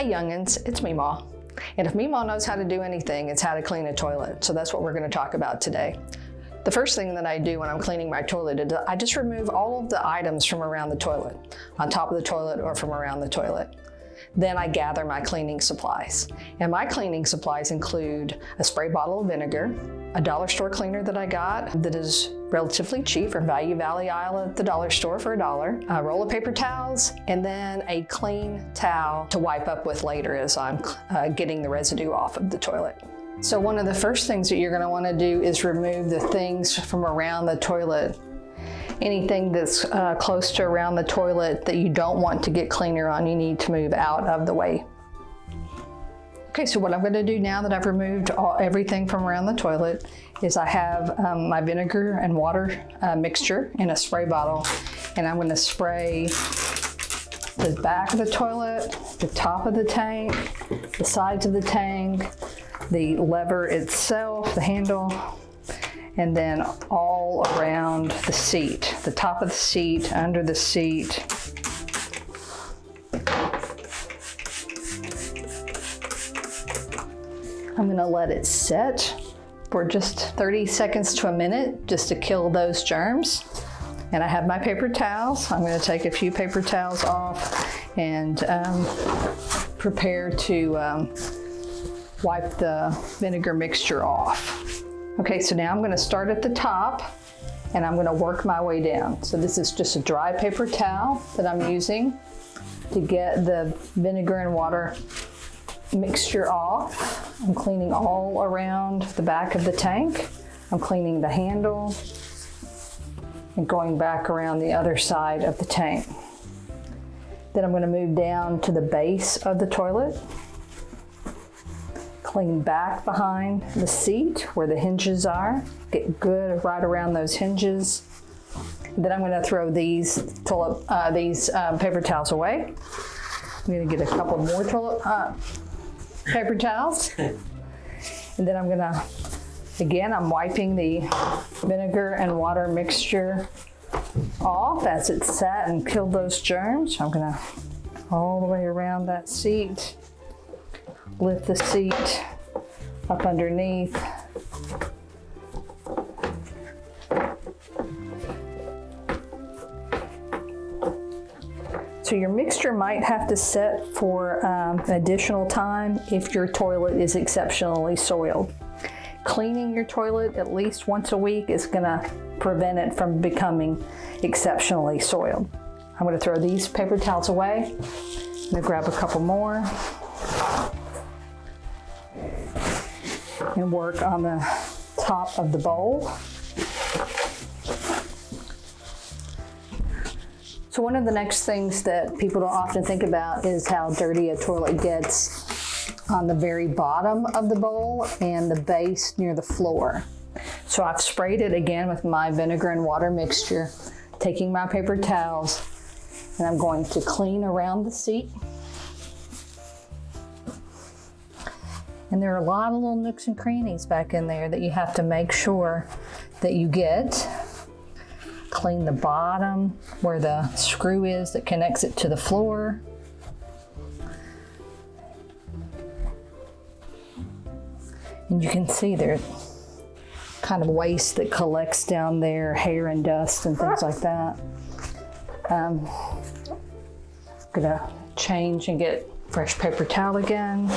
Hi youngins, it's Meemaw. And if Meemaw knows how to do anything, it's how to clean a toilet. So that's what we're going to talk about today. The first thing that I do when I'm cleaning my toilet is I just remove all of the items from around the toilet, on top of the toilet or from around the toilet. Then I gather my cleaning supplies. And my cleaning supplies include a spray bottle of vinegar, a dollar store cleaner that I got that is relatively cheap from Value Valley aisle at the dollar store for $1, a roll of paper towels, and then a clean towel to wipe up with later as I'm getting the residue off of the toilet. So one of the first things that you're going to want to do is remove the things from around the toilet. Anything that's close to around the toilet that you don't want to get cleaner on, you need to move out of the way. Okay, so what I'm going to do now that I've removed everything from around the toilet is I have my vinegar and water mixture in a spray bottle, and I'm going to spray the back of the toilet, the top of the tank, the sides of the tank, the lever itself, the handle, and then all around the seat, the top of the seat, under the seat. I'm gonna let it set for just 30 seconds to a minute just to kill those germs. And I have my paper towels. I'm gonna take a few paper towels off and prepare to wipe the vinegar mixture off. Okay, so now I'm gonna start at the top and I'm gonna work my way down. So this is just a dry paper towel that I'm using to get the vinegar and water mixture off. I'm cleaning all around the back of the tank. I'm cleaning the handle and going back around the other side of the tank. Then I'm going to move down to the base of the toilet. Clean back behind the seat where the hinges are. Get good right around those hinges. Then I'm going to throw these paper towels away. I'm going to get a couple more paper towels. And then I'm gonna, again, I'm wiping the vinegar and water mixture off as it sat and killed those germs. I'm gonna all the way around that seat, lift the seat up underneath. So your mixture might have to set for additional time if your toilet is exceptionally soiled. Cleaning your toilet at least once a week is gonna prevent it from becoming exceptionally soiled. I'm gonna throw these paper towels away. I'm gonna grab a couple more and work on the top of the bowl. So one of the next things that people don't often think about is how dirty a toilet gets on the very bottom of the bowl and the base near the floor. So I've sprayed it again with my vinegar and water mixture, taking my paper towels, and I'm going to clean around the seat. And there are a lot of little nooks and crannies back in there that you have to make sure that you get. Clean the bottom where the screw is that connects it to the floor. And you can see there's kind of waste that collects down there, hair and dust and things like that. I'm gonna change and get fresh paper towel again.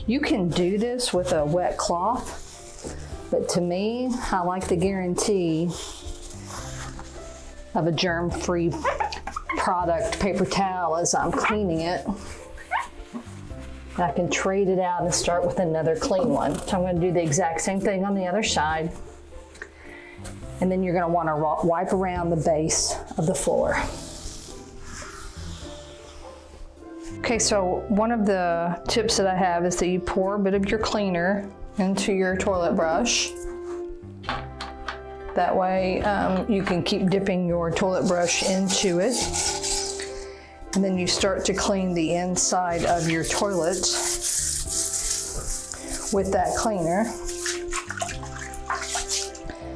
You can do this with a wet cloth, but to me, I like the guarantee of a germ-free product paper towel as I'm cleaning it. I can trade it out and start with another clean one. So I'm going to do the exact same thing on the other side. And then you're going to want to wipe around the base of the floor. Okay, so one of the tips that I have is that you pour a bit of your cleaner into your toilet brush. That way you can keep dipping your toilet brush into it. And then you start to clean the inside of your toilet with that cleaner.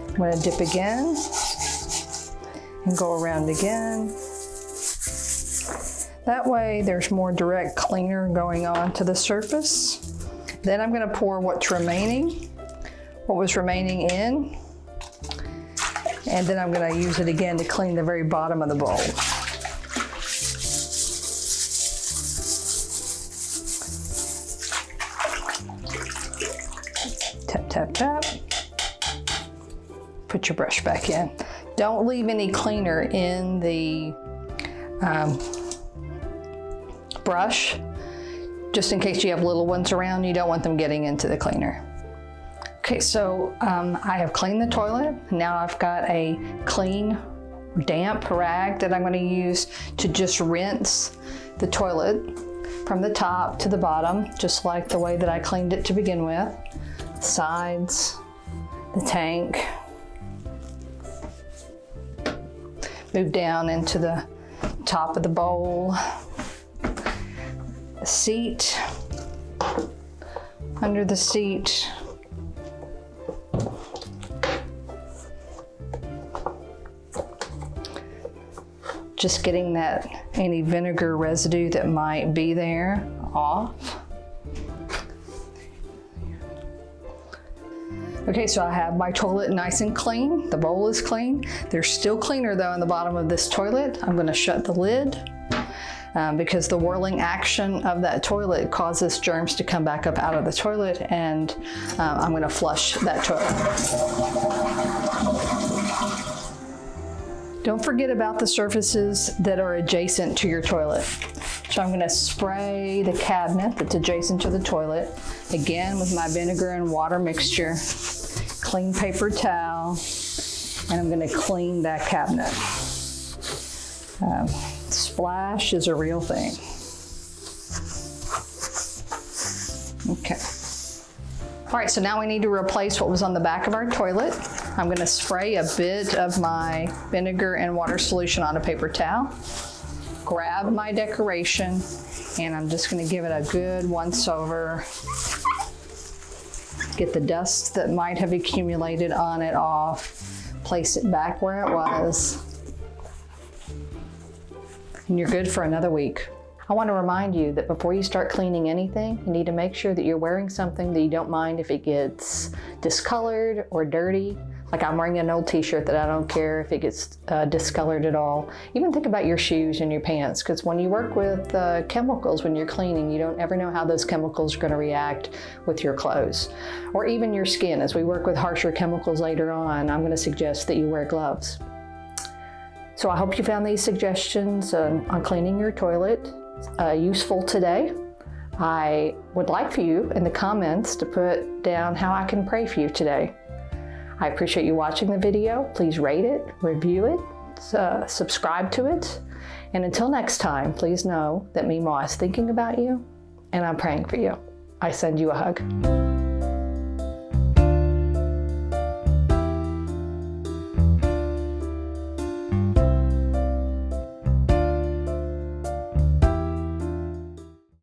I'm going to dip again and go around again. That way there's more direct cleaner going on to the surface. Then I'm going to pour what was remaining in, and then I'm going to use it again to clean the very bottom of the bowl. Tap, tap, tap. Put your brush back in. Don't leave any cleaner in the brush, just in case you have little ones around. You don't want them getting into the cleaner. Okay, so I have cleaned the toilet. Now I've got a clean, damp rag that I'm going to use to just rinse the toilet from the top to the bottom, just like the way that I cleaned it to begin with. Sides, the tank. Move down into the top of the bowl, the seat, under the seat. Just getting that any vinegar residue that might be there off. Okay, so I have my toilet nice and clean. The bowl is clean. There's still cleaner though in the bottom of this toilet. I'm going to shut the lid because the whirling action of that toilet causes germs to come back up out of the toilet, and I'm going to flush that toilet. Don't forget about the surfaces that are adjacent to your toilet. So I'm going to spray the cabinet that's adjacent to the toilet, again with my vinegar and water mixture, clean paper towel, and I'm going to clean that cabinet. Splash is a real thing. Okay. All right, so now we need to replace what was on the back of our toilet. I'm going to spray a bit of my vinegar and water solution on a paper towel. Grab my decoration, and I'm just going to give it a good once over. Get the dust that might have accumulated on it off. Place it back where it was. And you're good for another week. I want to remind you that before you start cleaning anything, you need to make sure that you're wearing something that you don't mind if it gets discolored or dirty. Like I'm wearing an old t-shirt that I don't care if it gets discolored at all. Even think about your shoes and your pants, because when you work with chemicals when you're cleaning, you don't ever know how those chemicals are going to react with your clothes. Or even your skin. As we work with harsher chemicals later on, I'm going to suggest that you wear gloves. So I hope you found these suggestions on cleaning your toilet useful today. I would like for you in the comments to put down how I can pray for you today. I appreciate you watching the video. Please rate it, review it, subscribe to it. And until next time, please know that Meemaw is thinking about you and I'm praying for you. I send you a hug.